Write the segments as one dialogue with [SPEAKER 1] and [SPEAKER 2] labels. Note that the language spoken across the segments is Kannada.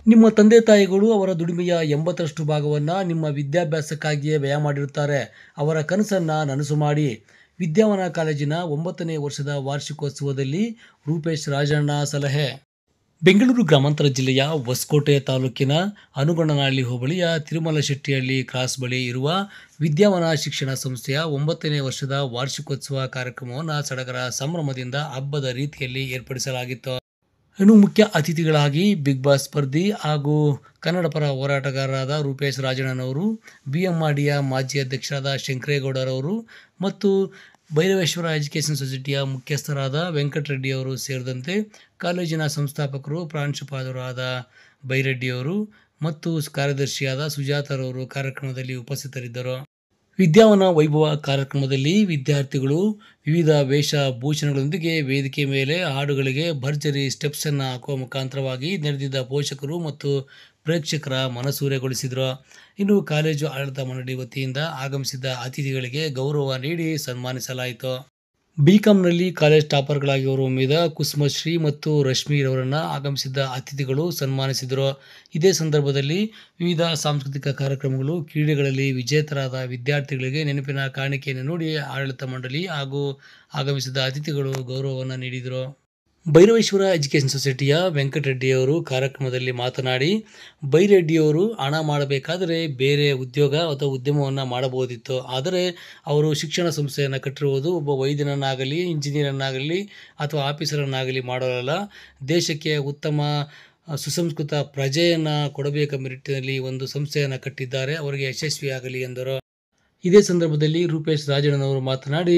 [SPEAKER 1] ನಿಮ್ಮ ತಂದೆ ತಾಯಿಗಳು ಅವರ ದುಡಿಮೆಯ 80ರಷ್ಟು ಭಾಗವನ್ನು ನಿಮ್ಮ ವಿದ್ಯಾಭ್ಯಾಸಕ್ಕಾಗಿಯೇ ವ್ಯಯ ಮಾಡಿರುತ್ತಾರೆ. ಅವರ ಕನಸನ್ನು ನನಸು ಮಾಡಿ. ವಿದ್ಯಾವನ ಕಾಲೇಜಿನ 9ನೇ ವರ್ಷದ ವಾರ್ಷಿಕೋತ್ಸವದಲ್ಲಿ ರೂಪೇಶ್ ರಾಜಣ್ಣ ಸಲಹೆ. ಬೆಂಗಳೂರು ಗ್ರಾಮಾಂತರ ಜಿಲ್ಲೆಯ ಹೊಸಕೋಟೆ ತಾಲೂಕಿನ ಅನುಗಣನಹಳ್ಳಿ ಹೋಬಳಿಯ ತಿರುಮಲಶೆಟ್ಟಿಹಳ್ಳಿ ಕ್ರಾಸ್ ಬಳಿ ಇರುವ ವಿದ್ಯಾವನ ಶಿಕ್ಷಣ ಸಂಸ್ಥೆಯ 9ನೇ ವರ್ಷದ ವಾರ್ಷಿಕೋತ್ಸವ ಕಾರ್ಯಕ್ರಮವನ್ನು ಸಡಗರ ಸಂಭ್ರಮದಿಂದ ಹಬ್ಬದ ರೀತಿಯಲ್ಲಿ ಏರ್ಪಡಿಸಲಾಗಿತ್ತು. ಇನ್ನು ಮುಖ್ಯ ಅತಿಥಿಗಳಾಗಿ ಬಿಗ್ ಬಾಸ್ ಸ್ಪರ್ಧಿ ಹಾಗೂ ಕನ್ನಡ ಪರ ಹೋರಾಟಗಾರರಾದ ರೂಪೇಶ್ ರಾಜಣ್ಣನವರು, BMRDಯ ಮಾಜಿ ಅಧ್ಯಕ್ಷರಾದ ಶಂಕರೇಗೌಡರವರು ಮತ್ತು ಭೈರವೇಶ್ವರ ಎಜುಕೇಷನ್ ಸೊಸೈಟಿಯ ಮುಖ್ಯಸ್ಥರಾದ ವೆಂಕಟರೆಡ್ಡಿಯವರು ಸೇರಿದಂತೆ ಕಾಲೇಜಿನ ಸಂಸ್ಥಾಪಕರು, ಪ್ರಾಂಶುಪಾಲರಾದ ಬೈರೆಡ್ಡಿಯವರು ಮತ್ತು ಕಾರ್ಯದರ್ಶಿಯಾದ ಸುಜಾತರವರು ಕಾರ್ಯಕ್ರಮದಲ್ಲಿ ಉಪಸ್ಥಿತರಿದ್ದರು. ವಿದ್ಯಾವನ ವೈಭವ ಕಾರ್ಯಕ್ರಮದಲ್ಲಿ ವಿದ್ಯಾರ್ಥಿಗಳು ವಿವಿಧ ವೇಷಭೂಷಣಗಳೊಂದಿಗೆ ವೇದಿಕೆ ಮೇಲೆ ಹಾಡುಗಳಿಗೆ ಭರ್ಜರಿ ಸ್ಟೆಪ್ಸನ್ನು ಹಾಕುವ ಮುಖಾಂತರವಾಗಿ ನೆರೆದಿದ್ದ ಪೋಷಕರು ಮತ್ತು ಪ್ರೇಕ್ಷಕರ ಮನಸೂರೆಗೊಳಿಸಿದರು. ಇನ್ನು ಕಾಲೇಜು ಆಡಳಿತ ಮಂಡಳಿ ವತಿಯಿಂದ ಆಗಮಿಸಿದ್ದ ಅತಿಥಿಗಳಿಗೆ ಗೌರವ ನೀಡಿ ಸನ್ಮಾನಿಸಲಾಯಿತು. BComನಲ್ಲಿ ಕಾಲೇಜ್ ಟಾಪರ್ಗಳಾಗಿ ಹೊರಹೊಮ್ಮಿದ ಕುಸುಮಶ್ರೀ ಮತ್ತು ರಶ್ಮಿರವರನ್ನು ಆಗಮಿಸಿದ್ದ ಅತಿಥಿಗಳು ಸನ್ಮಾನಿಸಿದರು. ಇದೇ ಸಂದರ್ಭದಲ್ಲಿ ವಿವಿಧ ಸಾಂಸ್ಕೃತಿಕ ಕಾರ್ಯಕ್ರಮಗಳು, ಕ್ರೀಡೆಗಳಲ್ಲಿ ವಿಜೇತರಾದ ವಿದ್ಯಾರ್ಥಿಗಳಿಗೆ ನೆನಪಿನ ಕಾಣಿಕೆಯನ್ನು ನೀಡಿ ಆಡಳಿತ ಮಂಡಳಿ ಹಾಗೂ ಆಗಮಿಸಿದ ಅತಿಥಿಗಳು ಗೌರವವನ್ನು ನೀಡಿದರು. ಭೈರವೇಶ್ವರ ಎಜುಕೇಷನ್ ಸೊಸೈಟಿಯ ವೆಂಕಟರೆಡ್ಡಿಯವರು ಕಾರ್ಯಕ್ರಮದಲ್ಲಿ ಮಾತನಾಡಿ, ಬೈರೆಡ್ಡಿಯವರು ಹಣ ಮಾಡಬೇಕಾದರೆ ಬೇರೆ ಉದ್ಯೋಗ ಅಥವಾ ಉದ್ಯಮವನ್ನು ಮಾಡಬಹುದಿತ್ತು. ಆದರೆ ಅವರು ಶಿಕ್ಷಣ ಸಂಸ್ಥೆಯನ್ನು ಕಟ್ಟಿರುವುದು ಒಬ್ಬ ವೈದ್ಯನನ್ನಾಗಲಿ, ಇಂಜಿನಿಯರನ್ನಾಗಲಿ ಅಥವಾ ಆಫೀಸರನ್ನಾಗಲಿ ಮಾಡಲಲ್ಲ, ದೇಶಕ್ಕೆ ಉತ್ತಮ ಸುಸಂಸ್ಕೃತ ಪ್ರಜೆಯನ್ನು ಕೊಡಬೇಕೆಂಬ ನಿಟ್ಟಿನಲ್ಲಿ ಒಂದು ಸಂಸ್ಥೆಯನ್ನು ಕಟ್ಟಿದ್ದಾರೆ. ಅವರಿಗೆ ಯಶಸ್ವಿಯಾಗಲಿ ಎಂದರು. ಇದೇ ಸಂದರ್ಭದಲ್ಲಿ ರೂಪೇಶ್ ರಾಜಣ್ಣನವರು ಮಾತನಾಡಿ,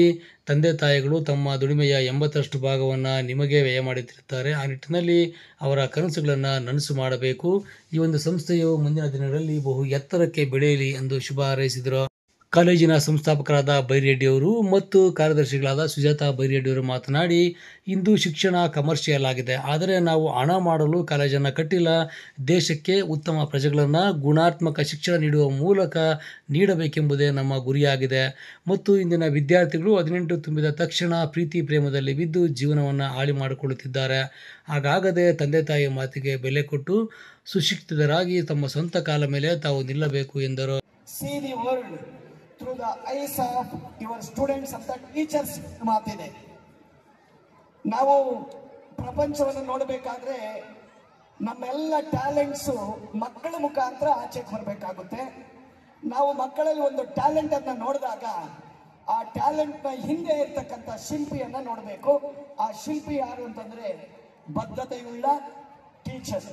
[SPEAKER 1] ತಂದೆ ತಾಯಿಗಳು ತಮ್ಮ ದುಡಿಮೆಯ 80ರಷ್ಟು ಭಾಗವನ್ನು ನಿಮಗೆ ವ್ಯಯ ಮಾಡುತ್ತಿರುತ್ತಾರೆ. ಆ ನಿಟ್ಟಿನಲ್ಲಿ ಅವರ ಕನಸುಗಳನ್ನು ನನಸು ಮಾಡಬೇಕು. ಈ ಒಂದು ಸಂಸ್ಥೆಯು ಮುಂದಿನ ದಿನಗಳಲ್ಲಿ ಬಹು ಎತ್ತರಕ್ಕೆ ಬೆಳೆಯಲಿ ಎಂದು ಶುಭ ಹಾರೈಸಿದರು. ಕಾಲೇಜಿನ ಸಂಸ್ಥಾಪಕರಾದ ಬೈರೆಡ್ಡಿಯವರು ಮತ್ತು ಕಾರ್ಯದರ್ಶಿಗಳಾದ ಸುಜಾತ ಬೈರೆಡ್ಡಿಯವರು ಮಾತನಾಡಿ, ಇಂದು ಶಿಕ್ಷಣ ಕಮರ್ಷಿಯಲ್ ಆಗಿದೆ. ಆದರೆ ನಾವು ಹಣ ಮಾಡಲು ಕಾಲೇಜನ್ನು ಕಟ್ಟಿಲ್ಲ. ದೇಶಕ್ಕೆ ಉತ್ತಮ ಪ್ರಜೆಗಳನ್ನು ಗುಣಾತ್ಮಕ ಶಿಕ್ಷಣ ನೀಡುವ ಮೂಲಕ ನೀಡಬೇಕೆಂಬುದೇ ನಮ್ಮ ಗುರಿಯಾಗಿದೆ. ಮತ್ತು ಇಂದಿನ ವಿದ್ಯಾರ್ಥಿಗಳು 18 ತುಂಬಿದ ತಕ್ಷಣ ಪ್ರೀತಿ ಪ್ರೇಮದಲ್ಲಿ ಬಿದ್ದು ಜೀವನವನ್ನು ಹಾಳು ಮಾಡಿಕೊಳ್ಳುತ್ತಿದ್ದಾರೆ. ಹಾಗಾಗದೆ ತಂದೆ ತಾಯಿಯ ಮಾತಿಗೆ ಬೆಲೆ ಕೊಟ್ಟು ಸುಶಿಕ್ಷಿತರಾಗಿ ತಮ್ಮ ಸ್ವಂತ ಕಾಲ ಮೇಲೆ ತಾವು ನಿಲ್ಲಬೇಕು ಎಂದರು.
[SPEAKER 2] Through the eyes of your students and the teachers ಮಾತಿದೆ. ನಾವು ಪ್ರಪಂಚವನ್ನು ನೋಡಬೇಕಾದ್ರೆ ನಮ್ಮೆಲ್ಲ ಟ್ಯಾಲೆಂಟ್ಸು ಮಕ್ಕಳ ಮುಖಾಂತರ ಆಚೆಗೆ ಬರಬೇಕಾಗುತ್ತೆ. ನಾವು ಮಕ್ಕಳಲ್ಲಿ ಒಂದು ಟ್ಯಾಲೆಂಟ್ ಅನ್ನ ನೋಡಿದಾಗ ಆ ಟ್ಯಾಲೆಂಟ್ನ ಹಿಂದೆ ಇರ್ತಕ್ಕಂಥ ಶಿಲ್ಪಿಯನ್ನ ನೋಡಬೇಕು. ಆ ಶಿಲ್ಪಿ ಯಾರು ಅಂತಂದ್ರೆ ಬದ್ಧತೆಯುಳ್ಳ ಟೀಚರ್ಸ್.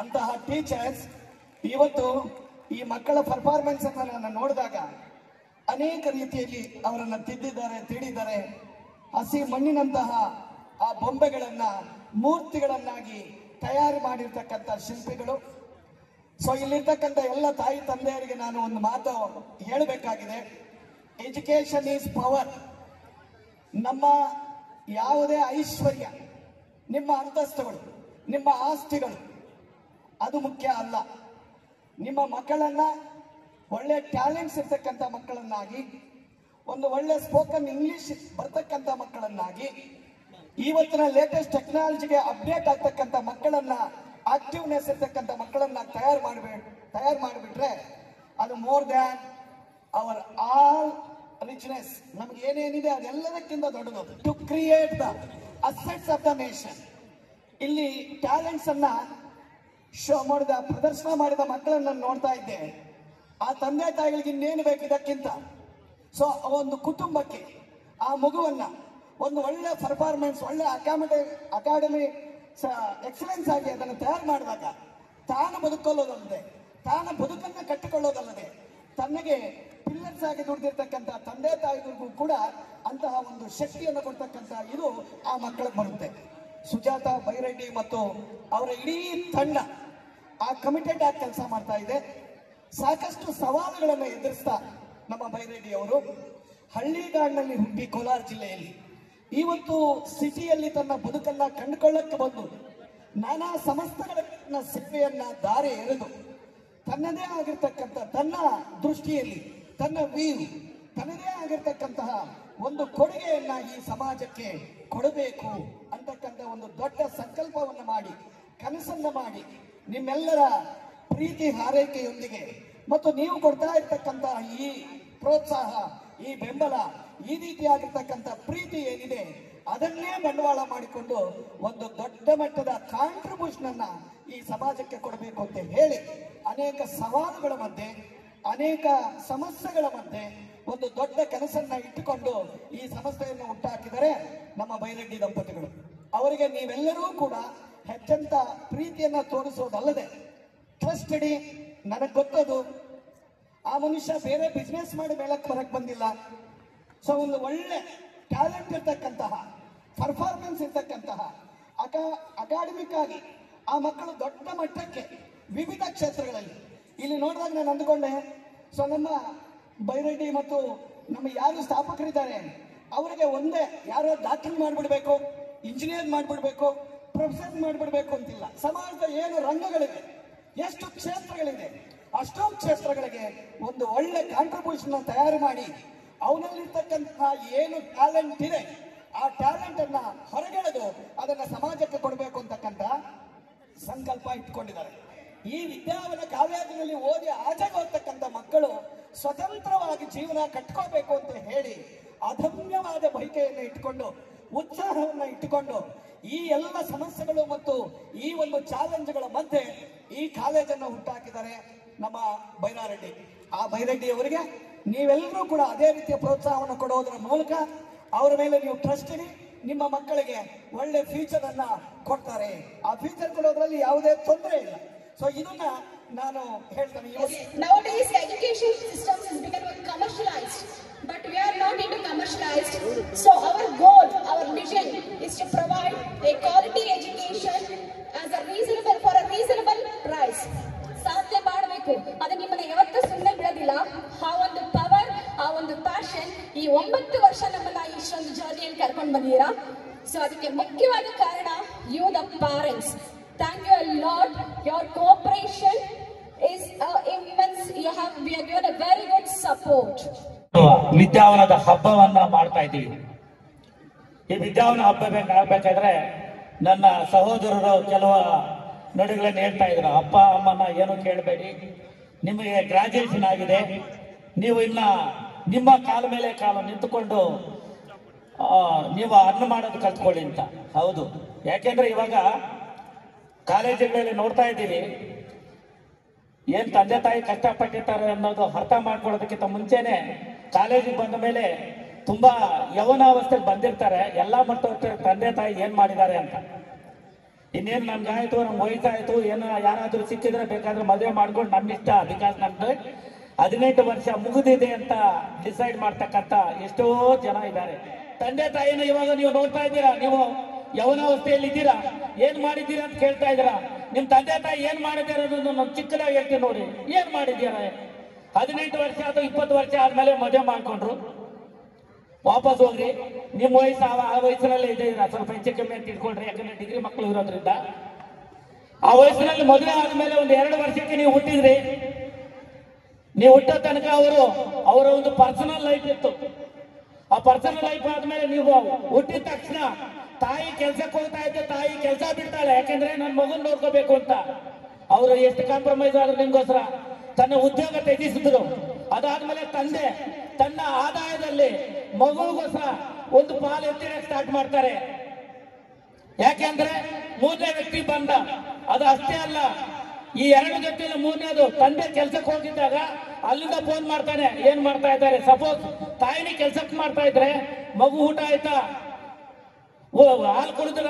[SPEAKER 2] ಅಂತಹ ಟೀಚರ್ಸ್ ಇವತ್ತು ಈ ಮಕ್ಕಳ ಪರ್ಫಾರ್ಮೆನ್ಸ್ ಅನ್ನ ನಾನು ನೋಡಿದಾಗ ಅನೇಕ ರೀತಿಯಲ್ಲಿ ಅವರನ್ನು ತಿಳಿದ್ದಾರೆ. ಹಸಿ ಮಣ್ಣಿನಂತಹ ಆ ಬೊಂಬೆಗಳನ್ನ ಮೂರ್ತಿಗಳನ್ನಾಗಿ ತಯಾರು ಮಾಡಿರ್ತಕ್ಕಂಥ ಶಿಲ್ಪಿಗಳು. ಸೊ ಇಲ್ಲಿರ್ತಕ್ಕಂಥ ಎಲ್ಲ ತಾಯಿ ತಂದೆಯರಿಗೆ ನಾನು ಒಂದು ಮಾತು ಹೇಳಬೇಕಾಗಿದೆ. Education is power. ನಮ್ಮ ಯಾವುದೇ ಐಶ್ವರ್ಯ, ನಿಮ್ಮ ಅಂತಸ್ತುಗಳು, ನಿಮ್ಮ ಆಸ್ತಿಗಳು ಅದು ಮುಖ್ಯ ಅಲ್ಲ. ನಿಮ್ಮ ಮಕ್ಕಳನ್ನ ಒಳ್ಳೆ ಟ್ಯಾಲೆಂಟ್ಸ್ ಇರ್ತಕ್ಕಂಥ ಮಕ್ಕಳನ್ನಾಗಿ, ಒಂದು ಒಳ್ಳೆ ಸ್ಪೋಕನ್ ಇಂಗ್ಲಿಷ್ ಬರ್ತಕ್ಕಂಥ ಮಕ್ಕಳನ್ನಾಗಿ, ಇವತ್ತಿನ ಲೇಟೆಸ್ಟ್ ಟೆಕ್ನಾಲಜಿಗೆ ಅಪ್ಡೇಟ್ ಆಗ್ತಕ್ಕಂಥ ಮಕ್ಕಳನ್ನ, ಆಕ್ಟಿವ್ನೆಸ್ ಇರ್ತಕ್ಕಂಥ ಮಕ್ಕಳನ್ನ ತಯಾರು ಮಾಡಿಬಿಟ್ರೆ ಅದು more than our all richness. ನಮ್ಗೆ ಏನೇನಿದೆ ಅದೆಲ್ಲದಕ್ಕಿಂತ ದೊಡ್ಡದು. To create the assets of the nation. ಇಲ್ಲಿ ಟ್ಯಾಲೆಂಟ್ಸ್ ಅನ್ನ ಶೋ ಮಾಡಿದ, ಪ್ರದರ್ಶನ ಮಾಡಿದ ಮಕ್ಕಳನ್ನ ನೋಡ್ತಾ ಇದ್ದೆ. ಆ ತಂದೆ ತಾಯಿಗಳಿಗೆ ಇನ್ನೇನು ಬೇಕು ಇದಕ್ಕಿಂತ? ಸೊ ಒಂದು ಕುಟುಂಬಕ್ಕೆ ಆ ಮಗುವನ್ನ ಒಂದು ಒಳ್ಳೆ ಪರ್ಫಾರ್ಮೆನ್ಸ್, ಒಳ್ಳೆ ಅಕಾಡೆಮಿ ಎಕ್ಸಲೆನ್ಸ್ ಆಗಿ ಅದನ್ನು ತಯಾರು ಮಾಡಿದಾಗ ತಾನು ಬದುಕೊಳ್ಳೋದಲ್ಲದೆ, ತಾನು ಬದುಕನ್ನು ಕಟ್ಟಿಕೊಳ್ಳೋದಲ್ಲದೆ, ತನಗೆ ಪಿಲ್ಲರ್ಸ್ ಆಗಿ ದುಡಿದಿರ್ತಕ್ಕಂಥ ತಂದೆ ತಾಯಿಗಳಿಗೂ ಕೂಡ ಅಂತಹ ಒಂದು ಶಕ್ತಿಯನ್ನು ಕೊಡ್ತಕ್ಕಂಥ ಇದು ಆ ಮಕ್ಕಳಿಗೆ ಬರುತ್ತೆ. ಸುಜಾತ ಬೈರೆಡ್ಡಿ ಮತ್ತು ಅವರ ಇಡೀ ತಂಡ ಆ ಕಮಿಟೆಡ್ ಆಗಿ ಕೆಲಸ ಮಾಡ್ತಾ ಇದೆ. ಸಾಕಷ್ಟು ಸವಾಲುಗಳನ್ನು ಎದುರಿಸ್ತಾ ನಮ್ಮ ಬೈರೆಡ್ಡಿ ಅವರು ಹಳ್ಳಿಗಾಡಿನಲ್ಲಿ ಹುಟ್ಟಿ ಕೋಲಾರ ಜಿಲ್ಲೆಯಲ್ಲಿ ಇವತ್ತು ಸಿಟಿಯಲ್ಲಿ ತನ್ನ ಬದುಕನ್ನ ಕಂಡುಕೊಳ್ಳಕ್ಕೆ ಬಂದು ನಾನಾ ಸಂಸ್ಥೆಗಳ ಸೇವೆಯನ್ನ ದಾರಿ ಎರೆದು ತನ್ನದೇ ಆಗಿರ್ತಕ್ಕಂಥ, ತನ್ನ ದೃಷ್ಟಿಯಲ್ಲಿ ತನ್ನ ವೀರು ತನ್ನದೇ ಆಗಿರ್ತಕ್ಕಂತಹ ಒಂದು ಕೊಡುಗೆಯನ್ನ ಈ ಸಮಾಜಕ್ಕೆ ಕೊಡಬೇಕು ಅಂತಕ್ಕಂಥ ಒಂದು ದೊಡ್ಡ ಸಂಕಲ್ಪವನ್ನು ಮಾಡಿ ಕನಸನ್ನ ಮಾಡಿ ನಿಮ್ಮೆಲ್ಲರ ಪ್ರೀತಿ ಹಾರೈಕೆಯೊಂದಿಗೆ ಮತ್ತು ನೀವು ಕೊಡ್ತಾ ಇರ್ತಕ್ಕಂತಹ ಈ ಪ್ರೋತ್ಸಾಹ, ಈ ಬೆಂಬಲ, ಈ ರೀತಿಯಾಗಿರ್ತಕ್ಕಂಥ ಪ್ರೀತಿ ಏನಿದೆ ಅದನ್ನೇ ಬಂಡವಾಳ ಮಾಡಿಕೊಂಡು ಒಂದು ದೊಡ್ಡ ಮಟ್ಟದ ಕಾಂಟ್ರಿಬ್ಯೂಷನ್ ಅನ್ನ ಈ ಸಮಾಜಕ್ಕೆ ಕೊಡಬೇಕು ಅಂತ ಹೇಳಿ ಅನೇಕ ಸವಾಲುಗಳ ಮಧ್ಯೆ, ಅನೇಕ ಸಮಸ್ಯೆಗಳ ಮಧ್ಯೆ ಒಂದು ದೊಡ್ಡ ಕನಸನ್ನ ಇಟ್ಟುಕೊಂಡು ಈ ಸಂಸ್ಥೆಯನ್ನು ಹುಟ್ಟಾಕಿದರೆ ನಮ್ಮ ಬೈರೆಡ್ಡಿ ದಂಪತಿಗಳು. ಅವರಿಗೆ ನೀವೆಲ್ಲರೂ ಕೂಡ ಹೆಚ್ಚಂತ ಪ್ರೀತಿಯನ್ನ ತೋರಿಸೋದಲ್ಲದೆ ಟ್ರಸ್ಟ್ ಇಡಿ. ನನಗೆ ಗೊತ್ತದು ಆ ಮನುಷ್ಯ ಬೇರೆ ಬಿಸ್ನೆಸ್ ಮಾಡಿ ಮೇಲಕ್ಕೆ ಬರಕ್ ಬಂದಿಲ್ಲ. ಸೊ ಒಂದು ಒಳ್ಳೆ ಟ್ಯಾಲೆಂಟ್ ಇರ್ತಕ್ಕಂತಹ, ಪರ್ಫಾರ್ಮೆನ್ಸ್ ಇರ್ತಕ್ಕಂತಹ, ಅಕಾಡೆಮಿಕ್ ಆಗಿ ಆ ಮಕ್ಕಳು ದೊಡ್ಡ ಮಟ್ಟಕ್ಕೆ ವಿವಿಧ ಕ್ಷೇತ್ರಗಳಲ್ಲಿ ಇಲ್ಲಿ ನೋಡಿದಾಗ ನಾನು ಅಂದುಕೊಂಡೆ, ಸೊ ನಮ್ಮ ಬೈರೆಡ್ಡಿ ಮತ್ತು ನಮ್ಮ ಯಾರು ಸ್ಥಾಪಕರಿದ್ದಾರೆ ಅವರಿಗೆ ಒಂದೇ ಯಾರೋ ಡಾಕ್ಟರ್ ಮಾಡಿಬಿಡ್ಬೇಕು, ಇಂಜಿನಿಯರ್ ಮಾಡಿಬಿಡ್ಬೇಕು, ಪ್ರೊಫೆಸರ್ ಮಾಡಿಬಿಡ್ಬೇಕು ಅಂತಿಲ್ಲ. ಸಮಾಜದ ಏನು ರಂಗಗಳಿವೆ, ಎಷ್ಟು ಕ್ಷೇತ್ರಗಳಿದೆ, ಅಷ್ಟೋ ಕ್ಷೇತ್ರಗಳಿಗೆ ಒಂದು ಒಳ್ಳೆ ಕಾಂಟ್ರಿಬ್ಯೂಷನ್ ತಯಾರು ಮಾಡಿ ಅವನಲ್ಲಿರ್ತಕ್ಕಂತಹ ಏನು ಟ್ಯಾಲೆಂಟ್ ಇದೆ ಆ ಟ್ಯಾಲೆಂಟ್ ಅನ್ನ ಹೊರಗೆಳೆದು ಅದನ್ನ ಸಮಾಜಕ್ಕೆ ಕೊಡಬೇಕು ಅಂತಕ್ಕಂಥ ಸಂಕಲ್ಪ ಇಟ್ಕೊಂಡಿದ್ದಾರೆ. ಈ ವಿದ್ಯಾವನ ಕಾಲೇಜಿನಲ್ಲಿ ಓದಿ ಆಚೆಗೆ ಹೋಗ್ತಕ್ಕಂಥ ಮಕ್ಕಳು ಸ್ವತಂತ್ರವಾಗಿ ಜೀವನ ಕಟ್ಕೋಬೇಕು ಅಂತ ಹೇಳಿ ಅದಮ್ಯವಾದ ಬಯಕೆಯನ್ನು ಇಟ್ಟುಕೊಂಡು, ಉತ್ಸಾಹವನ್ನ ಇಟ್ಟುಕೊಂಡು ಈ ಎಲ್ಲ ಸಮಸ್ಯೆಗಳು ಮತ್ತು ಈ ಒಂದು ಚಾಲೆಂಜ್ಗಳ ಮಧ್ಯೆ ಈ ಕಾಲೇಜನ್ನು ಹುಟ್ಟಾಕಿದ್ದಾರೆ ನಮ್ಮ ಬೈರಾರೆಡ್ಡಿ. ಆ ಬೈರೆಡ್ಡಿ ಅವರಿಗೆ ನೀವೆಲ್ಲರೂ ಕೂಡ ಅದೇ ರೀತಿಯ ಪ್ರೋತ್ಸಾಹವನ್ನು ಕೊಡೋದರ ಮೂಲಕ ಅವರ ಮೇಲೆ ನೀವು ಟ್ರಸ್ಟ್ ಇಡಿ. ನಿಮ್ಮ ಮಕ್ಕಳಿಗೆ ಒಳ್ಳೆ ಫ್ಯೂಚರ್ ಅನ್ನ ಕೊಡ್ತಾರೆ. ಆ ಫ್ಯೂಚರ್ ಕೊಡೋದ್ರಲ್ಲಿ ಯಾವುದೇ ತೊಂದರೆ ಇಲ್ಲ. ಸೊ ಇದನ್ನ ನಾನು ಹೇಳ್ತೇನೆ.
[SPEAKER 3] Nowadays education system is becoming commercialized, but we are not into commercialized. So our goal, our vision is to provide a quality education as a reasonable for a reasonable price. ಸಾಧನೆ ಮಾಡಬೇಕು, ಅದು ನಿಮ್ಮನ್ನ ಯಾವತ್ತೂ ಸುಮ್ಮನೆ ಬಿಡೋದಿಲ್ಲ. ಆ ಒಂದು ಪವರ್, ಆ ಒಂದು ಪ್ಯಾಷನ್, ಈ 9 ವರ್ಷ ನಮ್ಮನ್ನ ಇಷ್ಟೊಂದು ಜರ್ನಿಯನ್ನು ಕರ್ಕೊಂಡು ಬಂದಿದ್ದೀರಾ. ಸೊ ಅದಕ್ಕೆ ಮುಖ್ಯವಾದ ಕಾರಣ you the parents. Thank you a lot. Your cooperation is immense. We have given a very good support.
[SPEAKER 4] ವಿದ್ಯಾವನದ ಹಬ್ಬವನ್ನ ಮಾಡ್ತಾ ಇದ್ದೀವಿ. ಈ ವಿದ್ಯಾವನ ಹಬ್ಬ ಆಗ್ಬೇಕಾದ್ರೆ ನನ್ನ ಸಹೋದರರು ಕೆಲವು ನುಡಿಗಳನ್ನು ಹೇಳ್ತಾ ಇದ್ರು. ಅಪ್ಪ ಅಮ್ಮನ ಏನು ಕೇಳಬೇಡಿ, ನಿಮಗೆ ಗ್ರಾಜುಯೇಷನ್ ಆಗಿದೆ, ನೀವು ಇನ್ನ ನಿಮ್ಮ ಕಾಲ ಮೇಲೆ ಕಾಲು ನಿಂತುಕೊಂಡು ನೀವು ಅರ್ನ್ ಮಾಡೋದು ಕಲ್ತ್ಕೊಳ್ಳಿ ಅಂತ. ಹೌದು, ಯಾಕೆಂದ್ರೆ ಇವಾಗ ಕಾಲೇಜುಗಳಲ್ಲಿ ನೋಡ್ತಾ ಇದ್ದೀವಿ, ಏನ್ ತಂದೆ ತಾಯಿ ಕಷ್ಟಪಟ್ಟಿರ್ತಾರೆ ಅನ್ನೋದು ಅರ್ಥ ಮಾಡ್ಕೊಳ್ಳೋದಕ್ಕಿಂತ ಮುಂಚೆನೆ ಕಾಲೇಜಿಗೆ ಬಂದ ಮೇಲೆ ತುಂಬಾ ಯೌವನಾವಸ್ಥೆಗೆ ಬಂದಿರ್ತಾರೆ. ಎಲ್ಲ ಮಟ್ಟ ತಂದೆ ತಾಯಿ ಏನ್ ಮಾಡಿದ್ದಾರೆ ಅಂತ. ಇನ್ನೇನು ನಮ್ಗಾಯ್ತು, ನಮ್ಗೆ ವಯಸ್ಸಾಯ್ತು, ಏನೋ ಯಾರಾದ್ರೂ ಸಿಕ್ಕಿದ್ರೆ ಬೇಕಾದ್ರೆ ಮದುವೆ ಮಾಡ್ಕೊಂಡು ನಮ್ಮ ಇಷ್ಟ, ಬಿಕಾಸ್ ನಮ್ದು 18 ವರ್ಷ ಮುಗಿದಿದೆ ಅಂತ ಡಿಸೈಡ್ ಮಾಡ್ತಕ್ಕಂಥ ಎಷ್ಟೋ ಜನ ಇದ್ದಾರೆ. ತಂದೆ ತಾಯಿನ ಇವಾಗ ನೀವು ನೋಡ್ತಾ ಇದ್ದೀರಾ, ನೀವು ಯೌವನಾವಸ್ಥೆಯಲ್ಲಿ ಇದ್ದೀರಾ, ಏನ್ ಮಾಡಿದ್ದೀರಾ ಅಂತ ಕೇಳ್ತಾ ಇದ್ದೀರಾ. ನಿಮ್ ತಂದೆ ತಾಯಿ ಏನ್ ಮಾಡಿದ್ದೀರ ಅನ್ನೋದು ನಾನು ಚಿಕ್ಕದಾಗಿ ಹೇಳ್ತೀನಿ ನೋಡಿ. ಏನ್ ಮಾಡಿದ್ದೀರಾ? 18 ವರ್ಷ ಅಥವಾ 20 ವರ್ಷ ಆದ್ಮೇಲೆ ಮದುವೆ ಮಾಡ್ಕೊಂಡ್ರು, ವಾಪಸ್ ಹೋಗ್ರಿ. ನಿಮ್ಮ ವಯಸ್ಸು ಆ ವಯಸ್ಸಿನಲ್ಲೇ ಇದೆ, ಸ್ವಲ್ಪ ಹೆಚ್ಚು ಕಮ್ಮಿ ಅಂತ ಇಟ್ಕೊಂಡ್ರಿ, ಯಾಕಂದ್ರೆ ಡಿಗ್ರಿ ಮಕ್ಕಳು ಇರೋದ್ರಿಂದ. ಆ ವಯಸ್ಸಿನಲ್ಲಿ ಮದುವೆ ಆದ್ಮೇಲೆ ಒಂದು 2 ವರ್ಷಕ್ಕೆ ನೀವು ಹುಟ್ಟಿದ್ರಿ. ನೀವು ಹುಟ್ಟೋ ತನಕ ಅವರ ಒಂದು ಪರ್ಸನಲ್ ಲೈಫ್ ಇತ್ತು. ಆ ಪರ್ಸನಲ್ ಲೈಫ್ ಆದ್ಮೇಲೆ ನೀವು ಹುಟ್ಟಿದ ತಕ್ಷಣ ತಾಯಿ ಕೆಲ್ಸಕ್ಕೆ ಹೋಗ್ತಾ ಇದ್ದೆ, ತಾಯಿ ಕೆಲಸ ಬಿಡ್ತಾಳೆ, ಯಾಕಂದ್ರೆ ನನ್ನ ಮಗನ್ ನೋಡ್ಕೋಬೇಕು ಅಂತ. ಅವರು ಎಷ್ಟು ಕಾಂಪ್ರಮೈಸ್ ಆದ್ರು ನಿಮ್ಗೋಸ್ಕರ ತನ್ನ ಉದ್ಯೋಗ ತ್ಯಜಿಸಿದ್ರು. ಅದಾದ್ಮೇಲೆ ತಂದೆ ತನ್ನ ಆದಾಯದಲ್ಲಿ ಮಗುಗೋಸ್ಕರ ಒಂದು ಪಾಲು ಎತ್ತಿರಕ್ಕೆ ಸ್ಟಾರ್ಟ್ ಮಾಡ್ತಾರೆ. ಯಾಕೆಂದ್ರೆ 3ನೇ ವ್ಯಕ್ತಿ ಬಂದ. ಅದು ಅಷ್ಟೇ ಅಲ್ಲ, ಈ 2 ಜೊತೆಯಲ್ಲಿ 3ನೇದು ತಂದೆ ಕೆಲ್ಸಕ್ಕೆ ಹೋಗಿದ್ದಾಗ ಅಲ್ಲಿಂದ ಫೋನ್ ಮಾಡ್ತಾನೆ, ಏನ್ ಮಾಡ್ತಾ ಇದ್ದಾರೆ. ಸಪೋಸ್ ತಾಯಿನಿ ಕೆಲ್ಸಕ್ಕೆ ಮಾಡ್ತಾ ಇದ್ರೆ ಮಗು ಊಟ ಆಯ್ತಾ, ಹಾಲು ಕುಡಿದ್ರ,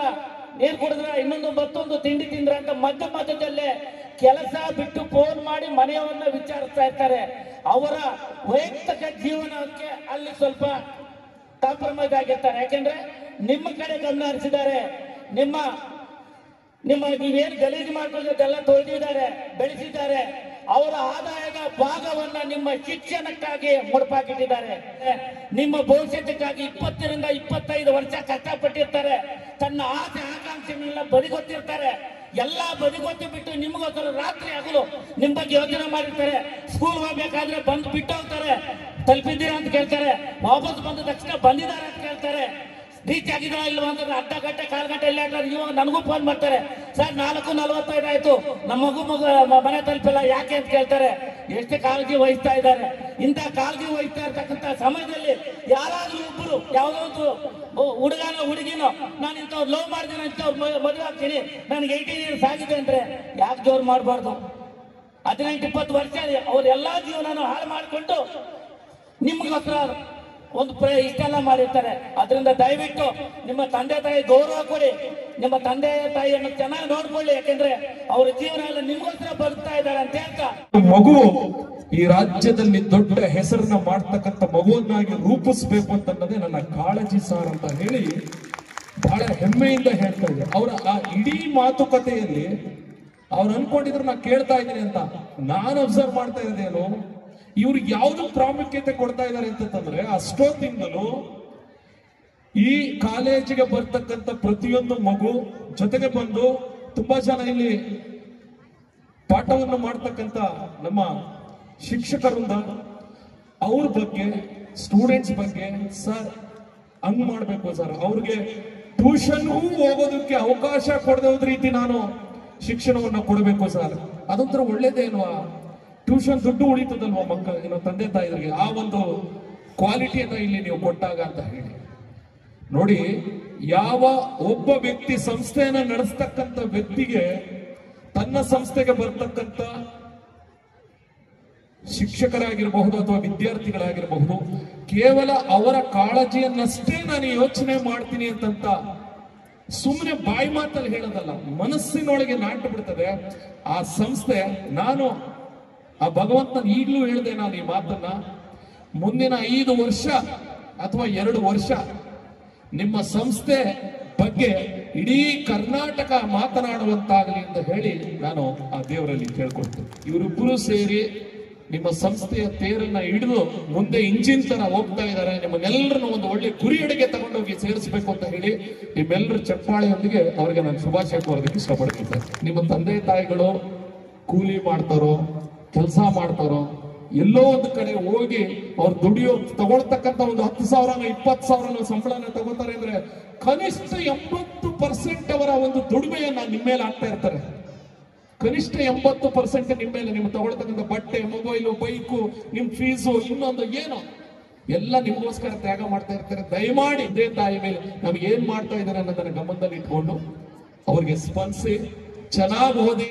[SPEAKER 4] ನೀರು ಕುಡಿದ್ರ, ಇನ್ನೊಂದು ಮತ್ತೊಂದು ತಿಂಡಿ ತಿಂದ್ರ ಅಂತ ಮಧ್ಯದಲ್ಲೇ ಕೆಲಸ ಬಿಟ್ಟು ಫೋನ್ ಮಾಡಿ ಮನೆಯವನ್ನ ವಿಚಾರಿಸ್ತಾ ಇರ್ತಾರೆ. ಅವರ ವೈಯಕ್ತಿಕ ಜೀವನಕ್ಕೆ ಅಲ್ಲಿ ಸ್ವಲ್ಪ ಕಾಂಪ್ರಮೈಸ್ ಆಗಿರ್ತಾರೆ. ಯಾಕೆಂದ್ರೆ ನಿಮ್ಮ ಕಡೆ ಗಮನ ಹರಿಸಿದ್ದಾರೆ, ನಿಮ್ಮ ನೀವೇನು ಗಲೀಜು ಮಾಡ್ಕೊಳ್ಳೋದೆಲ್ಲ ತೊಳೆದಿದ್ದಾರೆ, ಬೆಳೆಸಿದ್ದಾರೆ. ಅವರ ಆದಾಯದ ಭಾಗವನ್ನ ನಿಮ್ಮ ಶಿಕ್ಷಣಕ್ಕಾಗಿ ಮುಡುಪಾಕಿಟ್ಟಿದ್ದಾರೆ. ನಿಮ್ಮ ಭವಿಷ್ಯಕ್ಕಾಗಿ 20 ರಿಂದ 25 ವರ್ಷ ಕಷ್ಟಪಟ್ಟಿರ್ತಾರೆ. ತನ್ನ ಆಸೆ ಆಕಾಂಕ್ಷೆಗಳನ್ನ ಬದಿಗೊತ್ತಿರ್ತಾರೆ. ಎಲ್ಲ ಬದಿಗೊತ್ತಿ ಬಿಟ್ಟು ನಿಮ್ಗೋಸ್ಕರ ರಾತ್ರಿ ಹಗಲು ನಿಮ್ ಬಗ್ಗೆ ಯೋಚನೆ ಮಾಡಿರ್ತಾರೆ. ಸ್ಕೂಲ್ ಹೋಗ್ಬೇಕಾದ್ರೆ ಬಂದು ಬಿಟ್ಟು ಹೋಗ್ತಾರೆ, ತಲುಪಿದ್ದೀರಾ ಅಂತ ಕೇಳ್ತಾರೆ. ವಾಪಸ್ ಬಂದ ತಕ್ಷಣ ಬಂದಿದ್ದಾರೆ ಅಂತ ಕೇಳ್ತಾರೆ. ರೀಚ್ ಆಗಿದ್ರ ಇಲ್ವಾ ಅಂದ್ರೆ ಅರ್ಧ ಗಂಟೆ ಕಾಲು ಗಂಟೆ ಇಲ್ಲ ಅಂದ್ರೆ ಇವಾಗ ನನಗೂ ಫೋನ್ ಮಾಡ್ತಾರೆ, ಸರ್ 4:45 ಆಯ್ತು, ನಮ್ಮ ಮಗು ಮನೆ ತಲುಪಿಲ್ಲ ಯಾಕೆ ಅಂತ ಕೇಳ್ತಾರೆ. ಎಷ್ಟು ಕಾಳಜಿ ವಹಿಸ್ತಾ ಇದ್ದಾರೆ. ಇಂಥ ಕಾಳಜಿ ವಹಿಸ್ತಾ ಇರ್ತಕ್ಕಂಥ ಸಮಯದಲ್ಲಿ ಯಾರಾದ್ರೂ ಒಬ್ಬರು ಯಾವುದೋ ಒಂದು ಹುಡುಗನೋ ಹುಡುಗಿನೋ ನಾನು ಇಂಥವ್ರು ಲವ್ ಮಾಡ್ತೀನಿ, ಇಂಥವ್ರು ಮದುವೆ ಆಗ್ತೀನಿ, ನನಗೆ 18 ಇಯರ್ಸ್ ಆಗಿದೆ ಅಂದ್ರೆ ಯಾಕೆ ಜೋರು ಮಾಡಬಾರ್ದು? 18-20 ವರ್ಷ ಅವ್ರೆಲ್ಲಾ ಜೀವನನೂ ಹಾಳು ಮಾಡಿಕೊಂಡು ನಿಮ್ಗೋಸ್ಕರ ಒಂದು ಇಷ್ಟೆಲ್ಲ ಮಾಡಿರ್ತಾರೆ. ಅದರಿಂದ ದಯವಿಟ್ಟು ನಿಮ್ಮ ತಂದೆ ತಾಯಿ ಗೌರವ ಕೊಡಿ, ನಿಮ್ಮ ತಂದೆ ತಾಯಿಯನ್ನು ಚೆನ್ನಾಗಿ ನೋಡ್ಕೊಳ್ಳಿ. ಯಾಕೆಂದ್ರೆ ಅವ್ರ ಜೀವನ ಎಲ್ಲ ನಿಮ್ಗೋಸ್ಕರ ಬದುಕ್ತಾ ಇದ್ದಾರೆ ಅಂತ ಹೇಳ್ತಾ,
[SPEAKER 5] ಮಗು ಈ ರಾಜ್ಯದಲ್ಲಿ ದೊಡ್ಡ ಹೆಸರನ್ನ ಮಾಡ್ತಕ್ಕಂಥ ಮಗುವನ್ನಾಗಿ ರೂಪಿಸ್ಬೇಕು ಅಂತನ್ನೋದೇ ನನ್ನ ಕಾಳಜಿ ಸಾರ್ ಅಂತ ಹೇಳಿ ಬಹಳ ಹೆಮ್ಮೆಯಿಂದ ಹೇಳ್ತಾ ಇದ್ದಾರೆ. ಅವರ ಆ ಇಡೀ ಮಾತುಕತೆಯಲ್ಲಿ ಅವ್ರು ಅನ್ಕೊಂಡಿದ್ರು ನಾ ಕೇಳ್ತಾ ಇದ್ದೀನಿ ಅಂತ. ನಾನು ಅಬ್ಸರ್ವ್ ಮಾಡ್ತಾ ಇದ್ದೇನು, ಇವ್ರು ಯಾವ್ದು ಪ್ರಾಮುಖ್ಯತೆ ಕೊಡ್ತಾ ಇದ್ದಾರೆ ಅಂತಂದ್ರೆ ಅಷ್ಟೊತ್ತಿಂದಲೂ ಈ ಕಾಲೇಜಿಗೆ ಬರ್ತಕ್ಕಂಥ ಪ್ರತಿಯೊಂದು ಮಗು ಜೊತೆಗೆ ಬಂದು ತುಂಬಾ ಜನ ಇಲ್ಲಿ ಪಾಠವನ್ನು ಮಾಡ್ತಕ್ಕಂಥ ನಮ್ಮ ಶಿಕ್ಷಕರಿಂದ ಅವ್ರ ಬಗ್ಗೆ, ಸ್ಟೂಡೆಂಟ್ಸ್ ಬಗ್ಗೆ, ಸರ್ ಹಂಗ್ ಮಾಡ್ಬೇಕು ಸರ್, ಅವ್ರಿಗೆ ಟ್ಯೂಷನ್ಗೂ ಹೋಗೋದಕ್ಕೆ ಅವಕಾಶ ಕೊಡದೆ ಹೋದ ರೀತಿ ನಾನು ಶಿಕ್ಷಣವನ್ನು ಕೊಡಬೇಕು ಸರ್. ಅದೊಂಥರ ಒಳ್ಳೇದೇಲ್ವಾ? ಟ್ಯೂಷನ್ ದುಡ್ಡು ಉಳಿತದಲ್ವಾ ಮಕ್ಕಳ ತಂದೆ ತಾಯಿಗಳಿಗೆ, ಆ ಒಂದು ಕ್ವಾಲಿಟಿಯನ್ನ ಇಲ್ಲಿ ನೀವು ಕೊಟ್ಟಾಗ ಅಂತ ಹೇಳಿ ನೋಡಿ. ಯಾವ ಒಬ್ಬ ವ್ಯಕ್ತಿ ಸಂಸ್ಥೆಯನ್ನ ನಡೆಸ್ತಕ್ಕಂಥ ವ್ಯಕ್ತಿಗೆ ತನ್ನ ಸಂಸ್ಥೆಗೆ ಬರ್ತಕ್ಕಂಥ ಶಿಕ್ಷಕರಾಗಿರಬಹುದು ಅಥವಾ ವಿದ್ಯಾರ್ಥಿಗಳಾಗಿರಬಹುದು, ಕೇವಲ ಅವರ ಕಾಳಜಿಯನ್ನಷ್ಟೇ ನಾನು ಯೋಚನೆ ಮಾಡ್ತೀನಿ ಅಂತಂತ ಸುಮ್ಮನೆ ಬಾಯಿ ಮಾತಲ್ಲಿ ಹೇಳೋದಲ್ಲ, ಮನಸ್ಸಿನೊಳಗೆ ನಾಟು ಬಿಡ್ತದೆ ಆ ಸಂಸ್ಥೆ. ನಾನು ಆ ಭಗವಂತನ ಈಗಲೂ ಹೇಳಿದೆ ನಾನು ಈ ಮಾತನ್ನ, ಮುಂದಿನ 5 ವರ್ಷ ಅಥವಾ 2 ವರ್ಷ ನಿಮ್ಮ ಸಂಸ್ಥೆ ಬಗ್ಗೆ ಇಡೀ ಕರ್ನಾಟಕ ಮಾತನಾಡುವಂತಾಗಲಿ ಅಂತ ಹೇಳಿ ನಾನು ಆ ದೇವರಲ್ಲಿ ಕೇಳ್ಕೊಳ್ತೇನೆ. ಇವರಿಬ್ಬರು ಸೇರಿ ನಿಮ್ಮ ಸಂಸ್ಥೆಯ ತೇರನ್ನ ಹಿಡಿದು ಮುಂದೆ ಇಂಜಿನ್ ತರ ಹೋಗ್ತಾ ಇದ್ದಾರೆ. ನಿಮ್ಮನ್ನೆಲ್ಲರನ್ನು ಒಂದು ಒಳ್ಳೆ ಗುರಿಯಡೆಗೆ ತಗೊಂಡೋಗಿ ಸೇರಿಸಬೇಕು ಅಂತ ಹೇಳಿ ನಿಮ್ಮೆಲ್ಲರ ಚಪ್ಪಾಳೆಯೊಂದಿಗೆ ಅವರಿಗೆ ನಾನು ಶುಭಾಶಯ ಕೋರೋದಕ್ಕೆ ಇಷ್ಟಪಡ್ತಿದ್ದೆ. ನಿಮ್ಮ ತಂದೆ ತಾಯಿಗಳು ಕೂಲಿ ಮಾಡ್ತಾರೋ, ಕೆಲಸ ಮಾಡ್ತಾರೋ, ಎಲ್ಲೋ ಒಂದು ಕಡೆ ಹೋಗಿ ಅವ್ರು ತಗೊಳ್ತಕ್ಕಂಥ ಒಂದು 10,000 20,000 ಸಂಬಳನ ತಗೋತಾರೆ ಅಂದ್ರೆ ಕನಿಷ್ಠ 80% ಅವರ ಒಂದು ದುಡಿಮೆಯನ್ನ ನಿಮ್ಮ ಮೇಲೆ ಹಾಕ್ತಾ ಇರ್ತಾರೆ. ಕನಿಷ್ಠ 80% ನಿಮ್ಮ ಮೇಲೆ, ನಿಮ್ಮ ತಗೊಳ್ತಕ್ಕಂಥ ಬಟ್ಟೆ, ಮೊಬೈಲು, ಬೈಕು, ನಿಮ್ ಫೀಸು, ಇನ್ನೊಂದು ಏನೋ ಎಲ್ಲ ನಿಮಗೋಸ್ಕರ ತ್ಯಾಗ ಮಾಡ್ತಾ ಇರ್ತಾರೆ. ದಯಮಾಡಿ ಇದೇ ತಾಯಿ ಮೇಲೆ ನಮ್ಗೆ ಏನ್ ಮಾಡ್ತಾ ಇದ್ದಾರೆ ಅನ್ನೋದನ್ನ ಗಮನದಲ್ಲಿ ಇಟ್ಕೊಂಡು ಅವ್ರಿಗೆ ಸ್ಪಂದಿಸಿ ಚೆನ್ನಾಗಿ ಓದಿ